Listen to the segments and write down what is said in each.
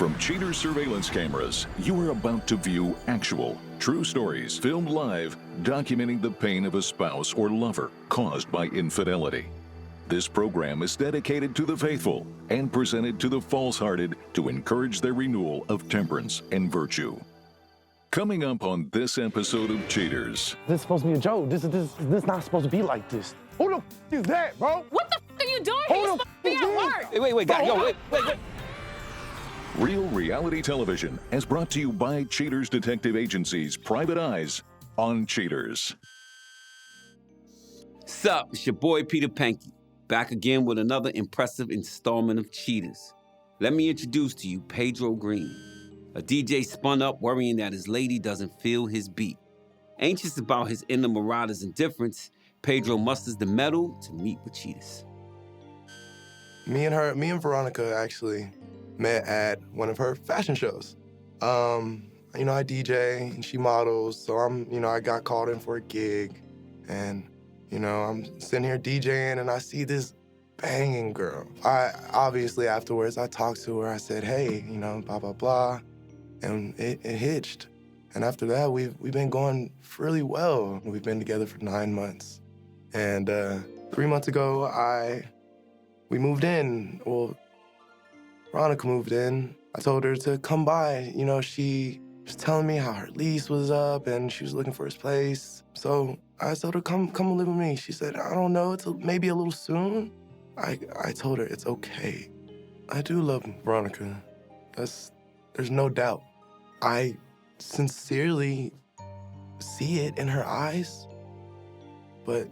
From cheater surveillance cameras, you are about to view actual, true stories filmed live, documenting the pain of a spouse or lover caused by infidelity. This program is dedicated to the faithful and presented to the false-hearted to encourage their renewal of temperance and virtue. Coming up on this episode of Cheaters. This is supposed to be a joke. This is not supposed to be like this. Who the f is that, bro? What the f are you doing? Who He's the supposed to be at work. Wait, guys, yo, wait. Real reality television is brought to you by Cheaters Detective Agency's Private Eyes on Cheaters. Sup, it's your boy Peter Panky, back again with another impressive installment of Cheaters. Let me introduce to you Pedro Green, a DJ spun up worrying that his lady doesn't feel his beat. Anxious about his inner marauder's indifference, Pedro musters the metal to meet with Cheaters. Me and Veronica actually met at one of her fashion shows. I DJ and she models, so I got called in for a gig, and I'm sitting here DJing and I see this banging girl. Obviously afterwards I talked to her. I said, hey, blah blah blah, and it hitched. And after that we've been going really well. We've been together for 9 months, and 3 months ago we moved in. Well, Veronica moved in. I told her to come by. She was telling me how her lease was up and she was looking for his place. So I told her, come live with me. She said, I don't know, it's maybe a little soon. I told her it's okay. I do love Veronica. There's no doubt. I sincerely see it in her eyes, but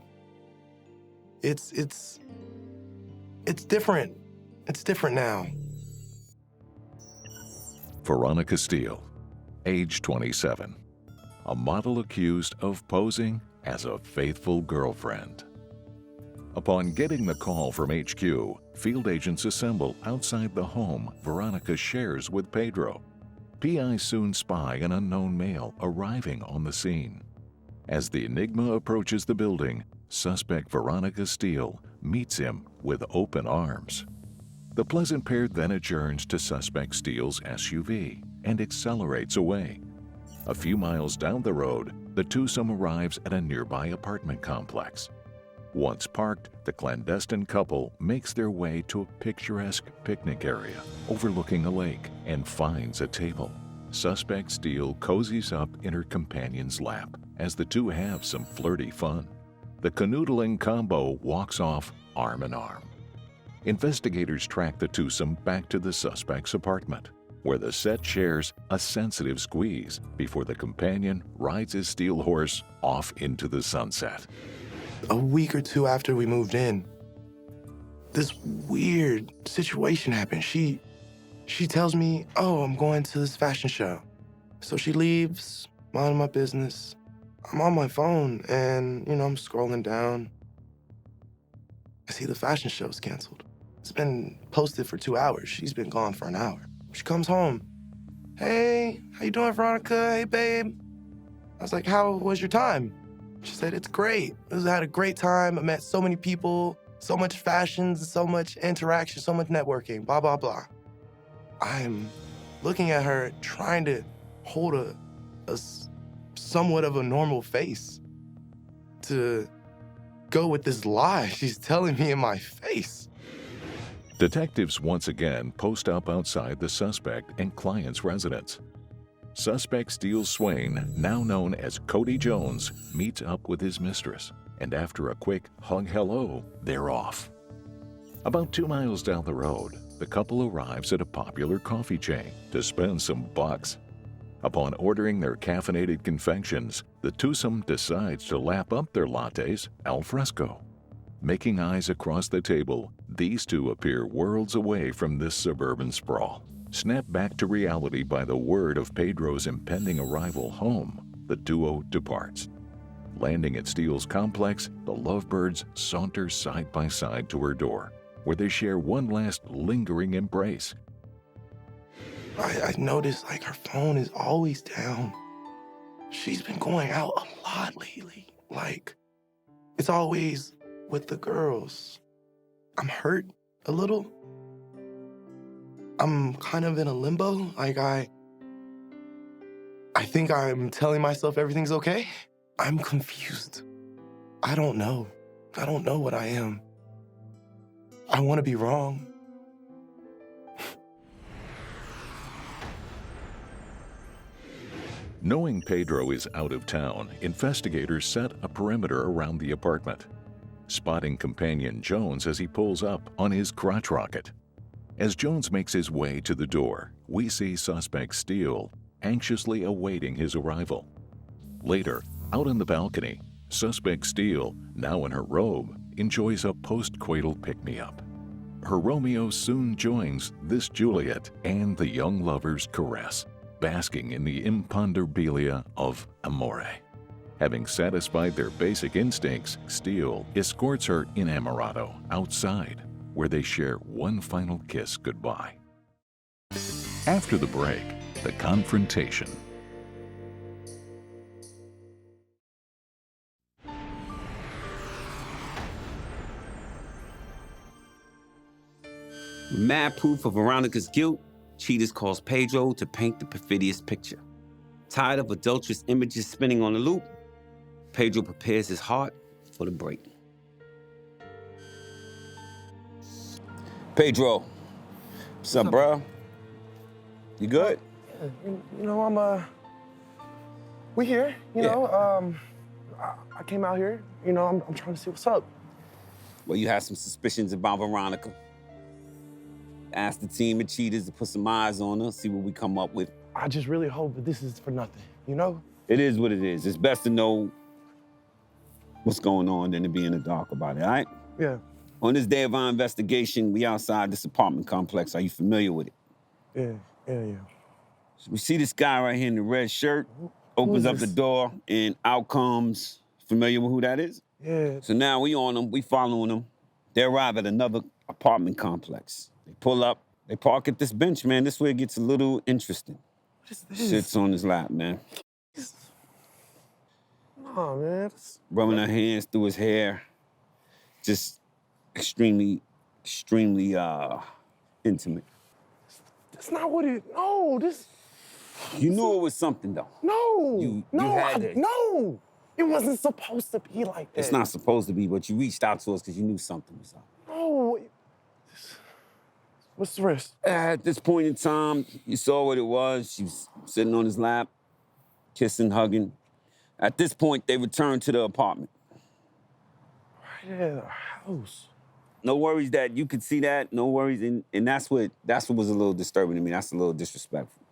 it's different. It's different now. Veronica Steele, age 27, a model accused of posing as a faithful girlfriend. Upon getting the call from HQ, field agents assemble outside the home Veronica shares with Pedro. PIs soon spy an unknown male arriving on the scene. As the enigma approaches the building, suspect Veronica Steele meets him with open arms. The pleasant pair then adjourns to suspect Steele's SUV and accelerates away. A few miles down the road, the twosome arrives at a nearby apartment complex. Once parked, the clandestine couple makes their way to a picturesque picnic area overlooking a lake and finds a table. Suspect Steele cozies up in her companion's lap as the two have some flirty fun. The canoodling combo walks off arm in arm. Investigators track the twosome back to the suspect's apartment, where the set shares a sensitive squeeze before the companion rides his steel horse off into the sunset. A week or two after we moved in, this weird situation happened. She tells me, oh, I'm going to this fashion show. So she leaves, minding my business. I'm on my phone and, I'm scrolling down. I see the fashion show's canceled. It's been posted for 2 hours. She's been gone for an hour. She comes home. Hey, how you doing, Veronica? Hey, babe. I was like, how was your time? She said, it's great. I had a great time. I met so many people, so much fashion, so much interaction, so much networking, blah, blah, blah. I'm looking at her, trying to hold a somewhat of a normal face to go with this lie she's telling me in my face. Detectives once again post up outside the suspect and client's residence. Suspect Steele Swain, now known as Cody Jones, meets up with his mistress, and after a quick hug hello, they're off. About 2 miles down the road, the couple arrives at a popular coffee chain to spend some bucks. Upon ordering their caffeinated confections, the twosome decides to lap up their lattes al fresco. Making eyes across the table, these two appear worlds away from this suburban sprawl. Snapped back to reality by the word of Pedro's impending arrival home, the duo departs. Landing at Steele's complex, the lovebirds saunter side by side to her door, where they share one last lingering embrace. I noticed her phone is always down. She's been going out a lot lately. It's always with the girls. I'm hurt a little. I'm kind of in a limbo. Like, I think I'm telling myself everything's okay. I'm confused. I don't know. I don't know what I am. I want to be wrong. Knowing Pedro is out of town, investigators set a perimeter around the apartment, spotting companion Jones as he pulls up on his crotch rocket. As Jones makes his way to the door, we see suspect Steele anxiously awaiting his arrival. Later, out on the balcony, suspect Steele, now in her robe, enjoys a post-coital pick-me-up. Her Romeo soon joins this Juliet, and the young lovers caress, basking in the imponderabilia of amore. Having satisfied their basic instincts, Steele escorts her inamorado outside, where they share one final kiss goodbye. After the break, the confrontation. Mad proof of Veronica's guilt, Cheetahs calls Pedro to paint the perfidious picture. Tired of adulterous images spinning on a loop, Pedro prepares his heart for the break. Pedro, what's up, bro? You good? You know, we here, you know, I came out here, you know, I'm trying to see what's up. Well, you had some suspicions about Veronica. Asked the team at Cheetahs to put some eyes on her, see what we come up with. I just really hope that this is for nothing, you know? It is what it is. It's best to know what's going on than to be in the dark about it, all right? Yeah. On this day of our investigation, we outside this apartment complex. Are you familiar with it? Yeah. So we see this guy right here in the red shirt, opens up the door, and out comes, familiar with who that is? Yeah. So now we on them, we following them. They arrive at another apartment complex. They pull up, they park at this bench, man. This way it gets a little interesting. What is this? Sits on his lap, man. Nah, man. Rubbing her hands through his hair. Just extremely intimate. That's not what it, no, this. You knew it was something, though. No, You no, had to. no. It wasn't supposed to be like that. It's not supposed to be, but you reached out to us because you knew something was up. No. What's the risk? At this point in time, you saw what it was. She was sitting on his lap, kissing, hugging. At this point, they returned to the apartment. Right at the house. No worries that you could see that. No worries, and that's what was a little disturbing to me. That's a little disrespectful.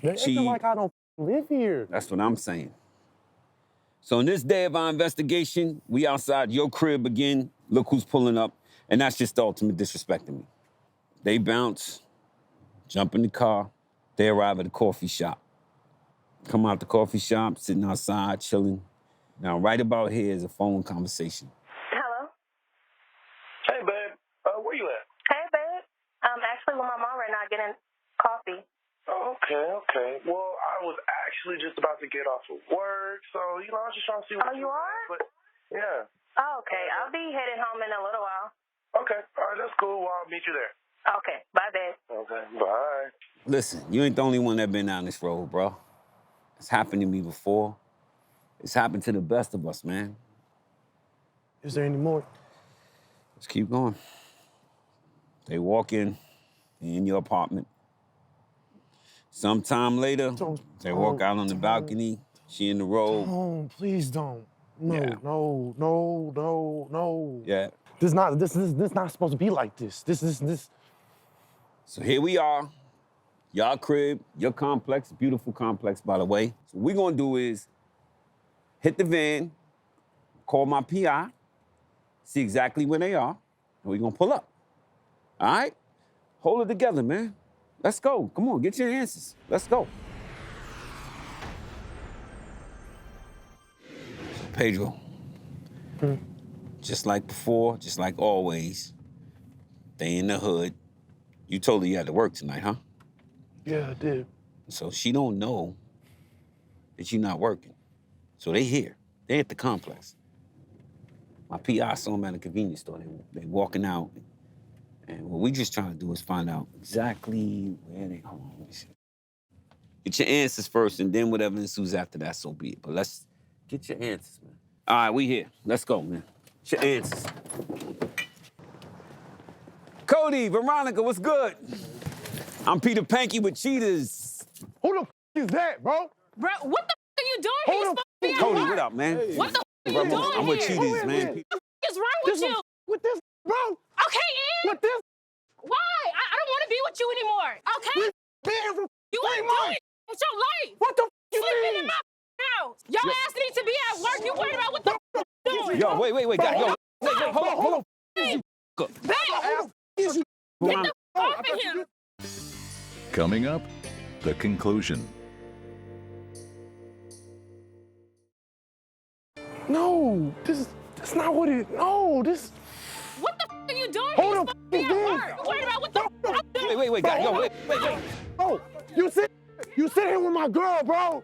They acting like I don't live here. That's what I'm saying. So on this day of our investigation, we outside your crib again. Look who's pulling up, and that's just the ultimate disrespect to me. They bounce, jump in the car. They arrive at a coffee shop. Come out the coffee shop, sitting outside, chilling. Now, right about here is a phone conversation. Hello? Hey, babe. Where you at? Hey, babe. I'm actually with my mom right now getting coffee. Oh, okay. Well, I was actually just about to get off of work, so, you know, I was just trying to see what you are? But, yeah. Oh, okay. I'll be headed home in a little while. Okay. All right, that's cool. Well, I'll meet you there. Okay. Bye, babe. Okay. Bye. Listen, you ain't the only one that been down this road, bro. It's happened to me before. It's happened to the best of us, man. Is there any more? Let's keep going. They walk in your apartment. Sometime later, they walk out on the balcony. She in the robe. Don't, please don't. No, Yeah. no. Yeah. This not supposed to be like this. This. So here we are. Y'all crib, your complex, beautiful complex, by the way. So what we're gonna do is hit the van, call my PI, see exactly where they are, and we're gonna pull up. All right? Hold it together, man. Let's go. Come on, get your answers. Let's go. So Pedro, just like before, just like always, they in the hood. You told her you had to work tonight, huh? Yeah, I did. So she don't know that you're not working. So they here. They at the complex. My PI saw them at a convenience store. They walking out, And what we just trying to do is find out exactly where they... Hold on, let me see. Get your answers first, and then whatever ensues after that, so be it. But let's get your answers, man. All right, we here. Let's go, man. Get your answers. Cody, Veronica, what's good? I'm Peter Panky with Cheetahs. Who the is that, bro? Bro, what the are you doing here? You supposed to be at Cody, work. what up, man? What the are you doing I'm with here? Cheetahs, man. What the is wrong with you? With this, bro? Okay, Ian. With this? Why? I don't want to be with you anymore. Okay? Been for You ain't doing it. It's your life. What the you Sleeping in mean? my house. Your ass need to be at work. You worried about what the you doing? Yo, wait, guys. Yo, wait, hold on. Hey, back. Is you Get the off of him. Coming up, the conclusion. No, that's not what it. No, this. What the are you doing? Hold You on, supposed to be at man. work. You worried about what the I'm doing? Wait, guys. Yo, wait. Bro, you sit here with my girl, bro.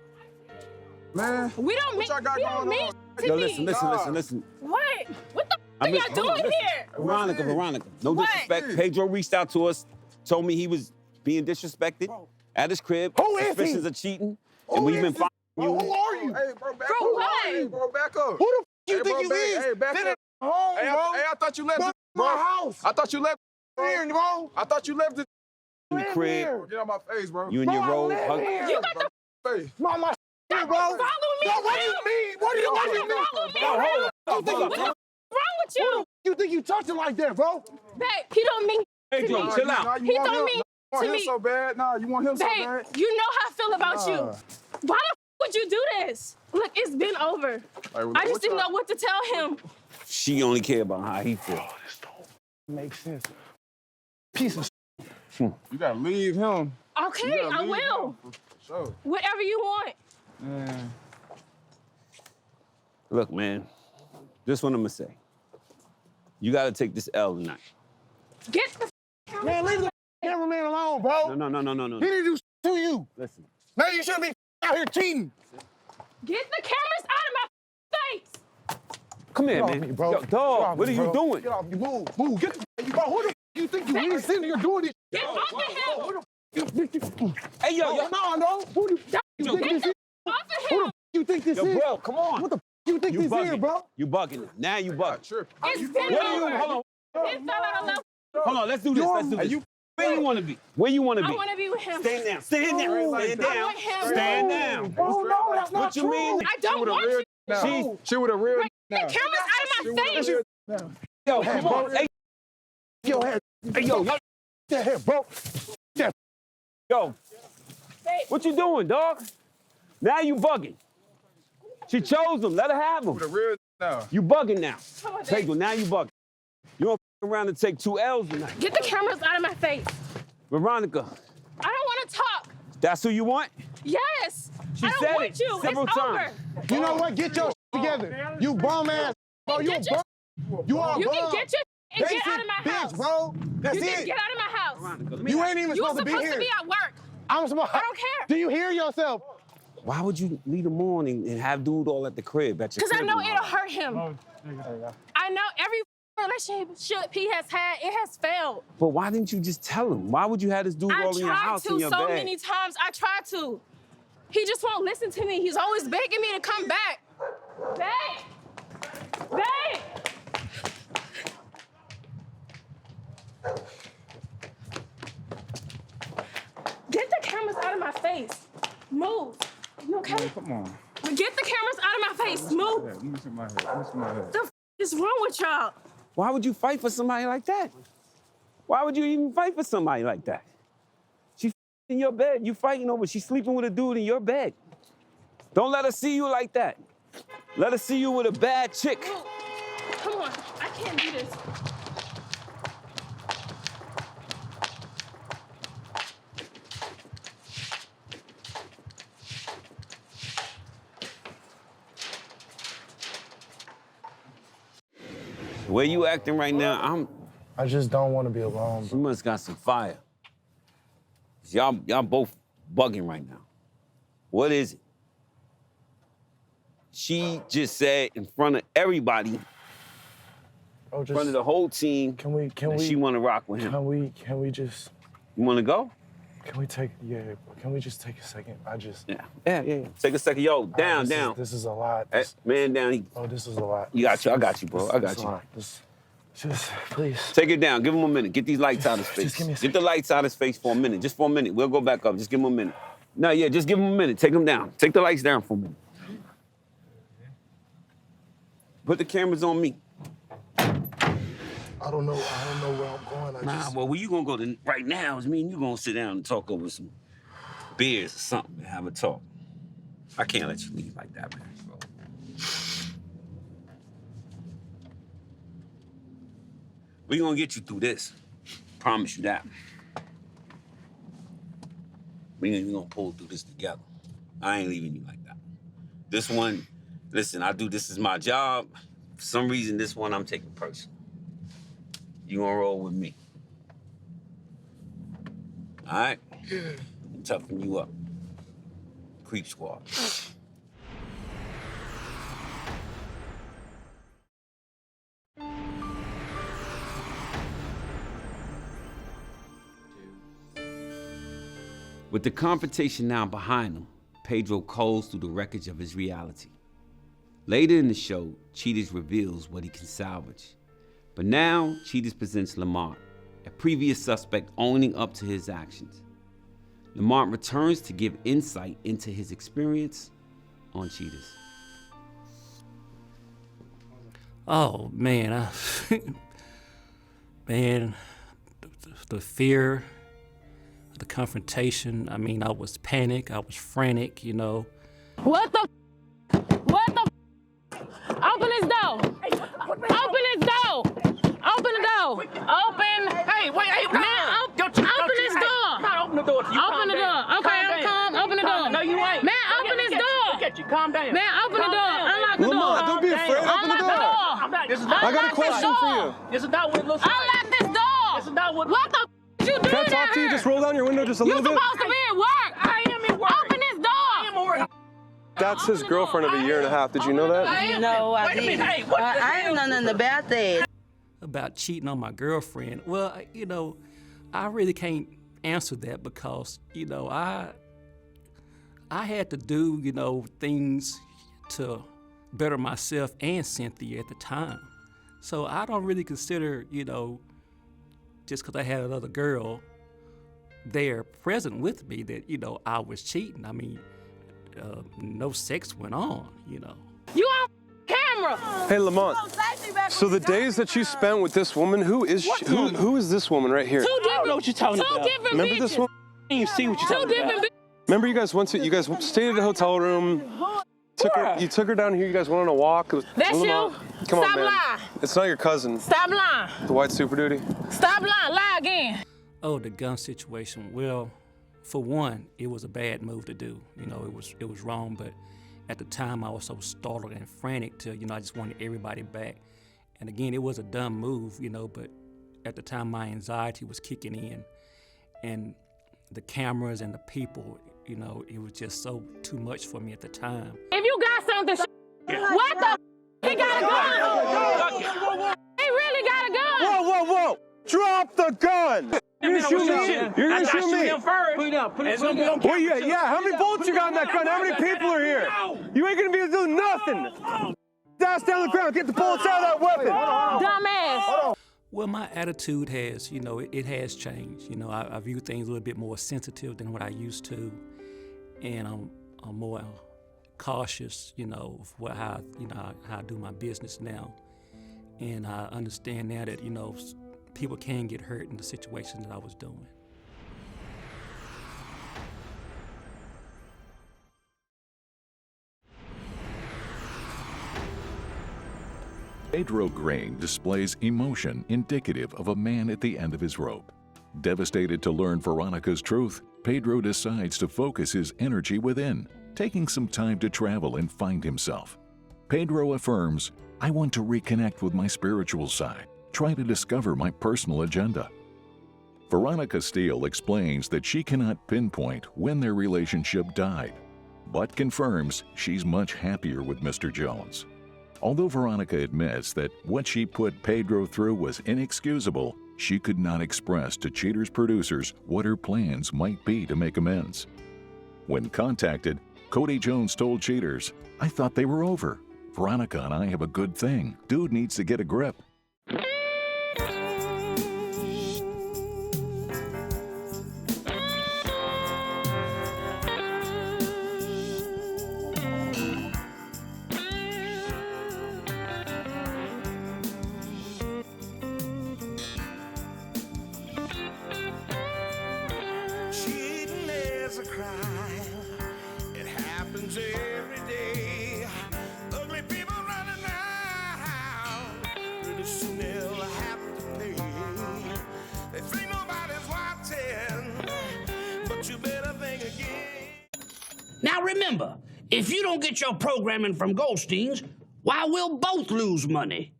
Man, We don't mean y'all got we don't going mean on? to Yo, me. listen. What? What the I are mean, y'all doing here? Veronica. No What? disrespect. Pedro reached out to us, told me he was being disrespected at his crib. Who is he? Suspicions of cheating. And we've been following Bro, who you. are you? Hey, bro, back Bro, up. what? Hey, bro, back up. Who the you Hey, think bro, you back- is? hey, back Sit up. at home, Hey, bro. I thought you left Bro, it, bro. my house. I thought you left Here, bro. I thought you left it. In the crib. Here. Get out my face, bro. You and your Bro, I robe. live hug- here. You got the face. My here, bro. follow me. Yo, what do you mean? What do you Follow mean? me. You think What's wrong with you? you think you touching like that, bro? Babe, he don't mean Pedro, to me. chill out. He don't mean You want to him me. so bad? Nah, you want him so Babe, bad? you know how I feel about you. Nah. Why the would you do this? Look, it's been over. I just didn't know what to tell him. She only care about how he feels. This don't make sense. Piece of You gotta leave him. Okay, You gotta I leave will. him, for sure. Whatever you want. Man. Look, man, this one I'm gonna say. You gotta take this L tonight. Get the man, leave the cameraman alone, bro. No. He didn't do to you. Listen. Man, you shouldn't be out here cheating. Get the cameras out of my face. Come here, Get off man. me, bro. Yo, Get dog, off what me, are you bro. doing? Get off me. Move. Get the bro. Who the you think you really sitting here doing this? Get off of him. Who the Hey, yo. no. Who the you think this is? Off of Who him. the you think this Yo, is? bro, come on. What the you think You this is, bugging. bro? You bugging. Now you bugging. Trip. It's been What are you? over. Hold on. It fell out of love. Hold on. Let's do this. Where you want to be? Where you want to I be? want to be with him. Stand down. Stand down. No. Stand I down. want him. Stand down. Oh no, that's not What you true. mean? I don't want you. Now. She with a real The cameras out of my face. Yo, come on. Hey, Yo, head. hey, yo. That head, bro. Yo, Babe, what you doing, dog? Now you bugging. She chose him. Let her have him. with a real now. You bugging now. come on, babe. Pedro, now you bugging. You don't f around and take 2 L's tonight. Get the cameras out of my face. Veronica, I don't want to talk. that's who you want? Yes. She I don't said want it you. several It's times. over. You know what? Get your together. You bum ass. Bro, you Get your- bum. You are You bum. can get your and Basic get out of my bitch, house. bro. That's You can it. get out of my house. Veronica, let me You ask- ain't even You were supposed to supposed be to here. be at work. I'm supposed. I don't care. Do you hear yourself? Why would you lead him on and have dude all at the crib at your Because I crib know and all it'll that? hurt him. I know every relationship he has had, it has failed. But why didn't you just tell him? Why would you have this dude I all in your tried house in to your so bed? many times. I tried to. He just won't listen to me. He's always begging me to come back. Babe! Babe! Get the cameras out of my face. Move. You okay? Come on. Get the cameras out of my face. Move. Let me see my head. Let me see my head. The f is wrong with y'all? Why would you fight for somebody like that? Why would you even fight for somebody like that? She's in your bed. You fighting over. She's sleeping with a dude in your bed. Don't let her see you like that. Let her see you with a bad chick. Move. Come on. I can't do this. The way you acting right now, I just don't want to be alone, you must got some fire. Y'all both bugging right now. What is it? She just said in front of everybody in front of the whole team. She want to rock with him. Can we just? You want to go? Can we just take a second? Yeah. Take a second. Yo, down. This is a lot. Man down. This is a lot. I got you, bro. I got you. Just, please. Take it down. Give him a minute. Get these lights out of his face. Just give me a second. Get the lights out of his face for a minute. Just for a minute. We'll go back up. Just give him a minute. No, yeah, just give him a minute. Take him down. Take the lights down for a minute. Put the cameras on me. I don't know where I'm going. Well, where you gonna go right now is me and you gonna sit down and talk over some beers or something and have a talk. I can't let you leave like that, man, bro. We gonna get you through this. Promise you that. We gonna pull through this together. I ain't leaving you like that. This one, listen, this is my job. For some reason, this one I'm taking personal. You gonna roll with me. All right? Toughen you up. Creep squad. With the confrontation now behind him, Pedro calls through the wreckage of his reality. Later in the show, Cheetahs reveals what he can salvage. But now, Cheetahs presents Lemont, a previous suspect owning up to his actions. Lemont returns to give insight into his experience on Cheetahs. Oh, man. Man, the fear, the confrontation. I mean, I was panicked. I was frantic, you know. What the? Open this door. Open this door. Open the door. Open. Hey, wait, man, open this door. Open the door. Open the door. Okay, I'm calm. Open the door. No, you ain't. Man, open this door. Look at you. Calm down. Man, open the door. Unlock the door. Lemont, don't be afraid. Open the door. I got a question for you. This is not what it looks like. Unlock this door. This is not what you doing? Can I talk to you? Just roll down your window just a little bit. You're supposed to be at work. I am at work. Open this door. I am at work. That's his girlfriend of a year and a half. Did you know that? No, I didn't. Hey, I ain't know nothing about that. About cheating on my girlfriend. Well, you know, I really can't answer that because, you know, I had to do, you know, things to better myself and Cynthia at the time. So I don't really consider, you know, just because I had another girl there present with me that, you know, I was cheating. I mean, no sex went on, you know. You on camera. Hey, Lemont. So the days that you spent with this woman, who is who is this woman right here? I don't know what you're talking about. Two different Remember bitches. this woman? You see what you're Two talking different about. bitches. Remember you guys stayed at a hotel room. You took her down here. You guys went on a walk. That's you. Come Stop on, man. lying. It's not your cousin. Stop lying. The white Super Duty. Stop lying. Lie again. Oh, the gun situation. Well, for one, it was a bad move to do. You know, it was wrong, but at the time I was so startled and frantic to, you know, I just wanted everybody back. And again, it was a dumb move, you know, but at the time my anxiety was kicking in. And the cameras and the people, you know, it was just so too much for me at the time. If you got something, what the? He got a gun. He really got a gun. Whoa! Drop the gun! You're gonna shoot me? You're gonna shoot me? Put it down. Well, yeah. How many bullets you got in that gun? How many people are here? You ain't gonna be able to do nothing. Ass down the ground. Get the bullets out of that weapon. Dumbass. Well, my attitude has, you know, it has changed. You know, I view things a little bit more sensitive than what I used to, and I'm more cautious, you know, of how I do my business now, and I understand now that, you know, people can get hurt in the situation that I was doing. Pedro Green displays emotion indicative of a man at the end of his rope. Devastated to learn Veronica's truth, Pedro decides to focus his energy within, taking some time to travel and find himself. Pedro affirms, "I want to reconnect with my spiritual side, try to discover my personal agenda." Veronica Steele explains that she cannot pinpoint when their relationship died, but confirms she's much happier with Mr. Jones. Although Veronica admits that what she put Pedro through was inexcusable, she could not express to Cheater's producers what her plans might be to make amends. When contacted, Cody Jones told Cheaters, "I thought they were over. Veronica and I have a good thing. Dude needs to get a grip." Cheating is a crime. It happens every day. Ugly people running around. Pretty soon they'll have to pay. They think nobody's watching, but you better think again. Now remember, if you don't get your programming from Goldstein's, why we'll both lose money.